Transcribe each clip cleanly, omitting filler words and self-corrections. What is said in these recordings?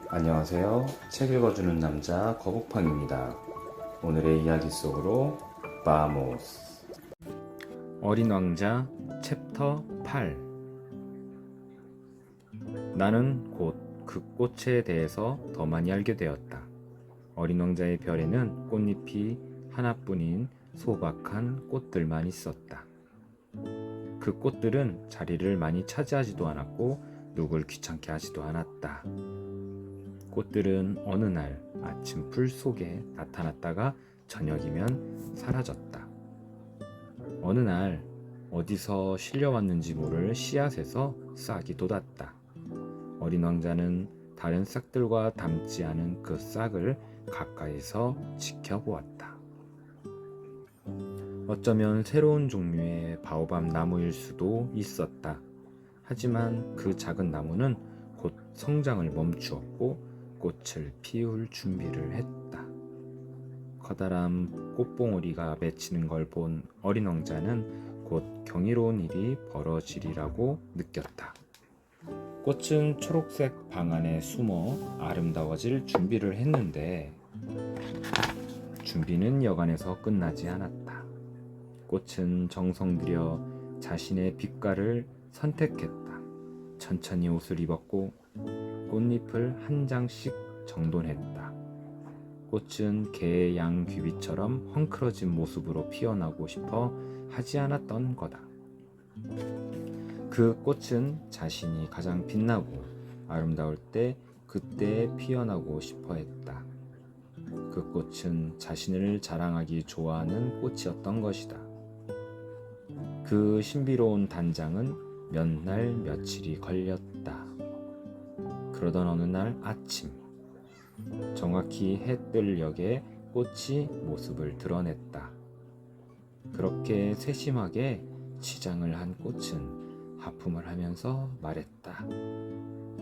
안녕하세요. 책 읽어주는 남자 거북팡입니다. 오늘의 이야기 속으로 바모스. 어린 왕자 챕터 8. 나는 곧 그 꽃에 대해서 더 많이 알게 되었다. 어린 왕자의 별에는 꽃잎이 하나뿐인 소박한 꽃들만 있었다. 그 꽃들은 자리를 많이 차지하지도 않았고 누굴 귀찮게 하지도 않았다. 꽃들은 어느 날 아침 풀 속에 나타났다가 저녁이면 사라졌다. 어느 날 어디서 실려왔는지 모를 씨앗에서 싹이 돋았다. 어린 왕자는 다른 싹들과 닮지 않은 그 싹을 가까이서 지켜보았다. 어쩌면 새로운 종류의 바오밤 나무일 수도 있었다. 하지만 그 작은 나무는 곧 성장을 멈추었고 꽃을 피울 준비를 했다. 커다란 꽃봉오리가 맺히는 걸 본 어린 왕자는 곧 경이로운 일이 벌어지리라고 느꼈다. 꽃은 초록색 방 안에 숨어 아름다워질 준비를 했는데 준비는 여간에서 끝나지 않았다. 꽃은 정성 들여 자신의 빛깔을 선택했다. 천천히 옷을 입었고 꽃잎을 한 장씩 정돈했다. 꽃은 개의 양귀비처럼 헝클어진 모습으로 피어나고 싶어 하지 않았던 거다. 그 꽃은 자신이 가장 빛나고 아름다울 때 그때 피어나고 싶어 했다. 그 꽃은 자신을 자랑하기 좋아하는 꽃이었던 것이다. 그 신비로운 단장은 몇 날 며칠이 걸렸다. 그러던 어느 날 아침, 정확히 해 뜰 역에 꽃이 모습을 드러냈다. 그렇게 세심하게 치장을 한 꽃은 하품을 하면서 말했다.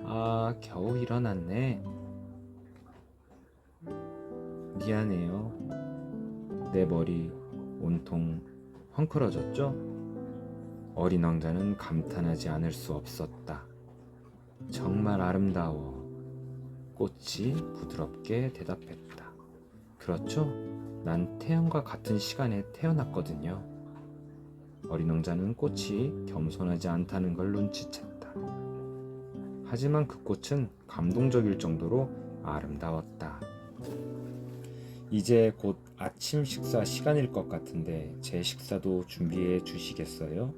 아, 겨우 일어났네. 미안해요. 내 머리 온통 헝클어졌죠? 어린 왕자는 감탄하지 않을 수 없었다. 정말 아름다워. 꽃이 부드럽게 대답했다. 그렇죠? 난 태양과 같은 시간에 태어났거든요. 어린 왕자는 꽃이 겸손하지 않다는 걸 눈치챘다. 하지만 그 꽃은 감동적일 정도로 아름다웠다. 이제 곧 아침 식사 시간일 것 같은데 제 식사도 준비해 주시겠어요?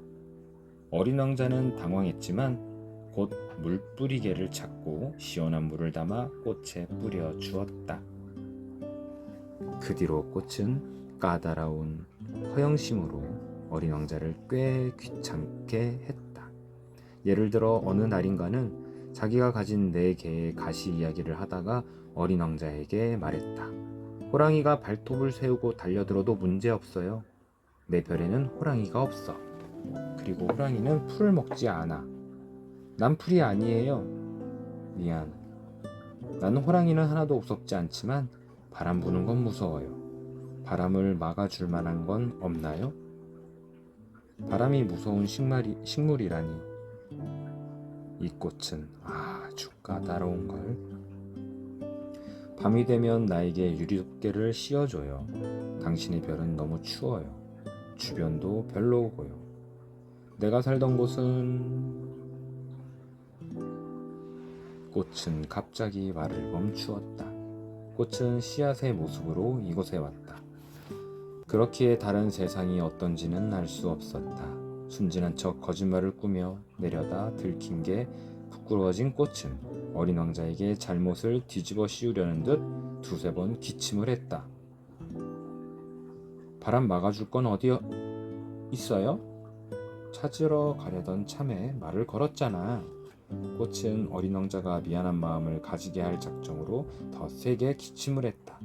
어린 왕자는 당황했지만 곧 물뿌리개를 찾고 시원한 물을 담아 꽃에 뿌려 주었다. 그 뒤로 꽃은 까다로운 허영심으로 어린 왕자를 꽤 귀찮게 했다. 예를 들어 어느 날인가는 자기가 가진 4개의 가시 이야기를 하다가 어린 왕자에게 말했다. 호랑이가 발톱을 세우고 달려들어도 문제없어요. 내 별에는 호랑이가 없어. 그리고 호랑이는 풀을 먹지 않아. 난 풀이 아니에요. 미안. 나는 호랑이는 하나도 무섭지 않지만 바람 부는 건 무서워요. 바람을 막아줄 만한 건 없나요? 바람이 무서운 식물이라니. 이 꽃은 아주 까다로운걸. 밤이 되면 나에게 유리덮개를 씌워줘요. 당신의 별은 너무 추워요. 주변도 별로 오고요. 내가 살던 곳은... 꽃은 갑자기 말을 멈추었다. 꽃은 씨앗의 모습으로 이곳에 왔다. 그렇기에 다른 세상이 어떤지는 알 수 없었다. 순진한 척 거짓말을 꾸며 내려다 들킨 게 부끄러워진 꽃은 어린 왕자에게 잘못을 뒤집어 씌우려는 듯 두세 번 기침을 했다. 바람 막아줄 건 어디 있어요? 찾으러 가려던 참에 말을 걸었잖아. 꽃은 어린 왕자가 미안한 마음을 가지게 할 작정으로 더 세게 기침을 했다.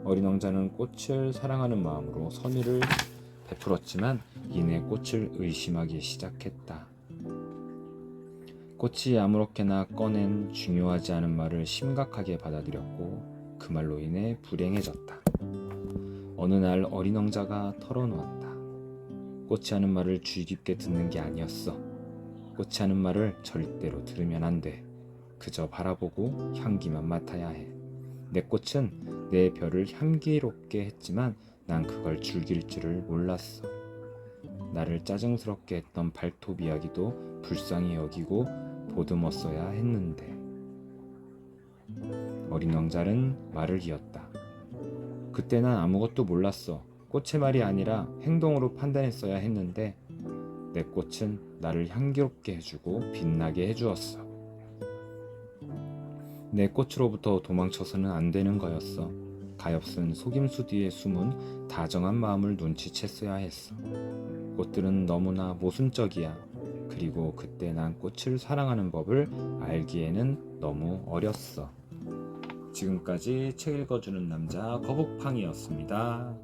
어린 왕자는 꽃을 사랑하는 마음으로 선의를 베풀었지만 이내 꽃을 의심하기 시작했다. 꽃이 아무렇게나 꺼낸 중요하지 않은 말을 심각하게 받아들였고 그 말로 인해 불행해졌다. 어느 날 어린 왕자가 털어놓았다. 꽃이 하는 말을 주의 깊게 듣는 게 아니었어. 꽃이 하는 말을 절대로 들으면 안 돼. 그저 바라보고 향기만 맡아야 해. 내 꽃은 내 별을 향기롭게 했지만 난 그걸 즐길 줄을 몰랐어. 나를 짜증스럽게 했던 발톱 이야기도 불쌍히 여기고 보듬었어야 했는데. 어린 왕자는 말을 이었다. 그때 난 아무것도 몰랐어. 꽃의 말이 아니라 행동으로 판단했어야 했는데 내 꽃은 나를 향기롭게 해주고 빛나게 해주었어. 내 꽃으로부터 도망쳐서는 안 되는 거였어. 가엾은 속임수 뒤에 숨은 다정한 마음을 눈치챘어야 했어. 꽃들은 너무나 모순적이야. 그리고 그때 난 꽃을 사랑하는 법을 알기에는 너무 어렸어. 지금까지 책 읽어주는 남자 거북팡이었습니다.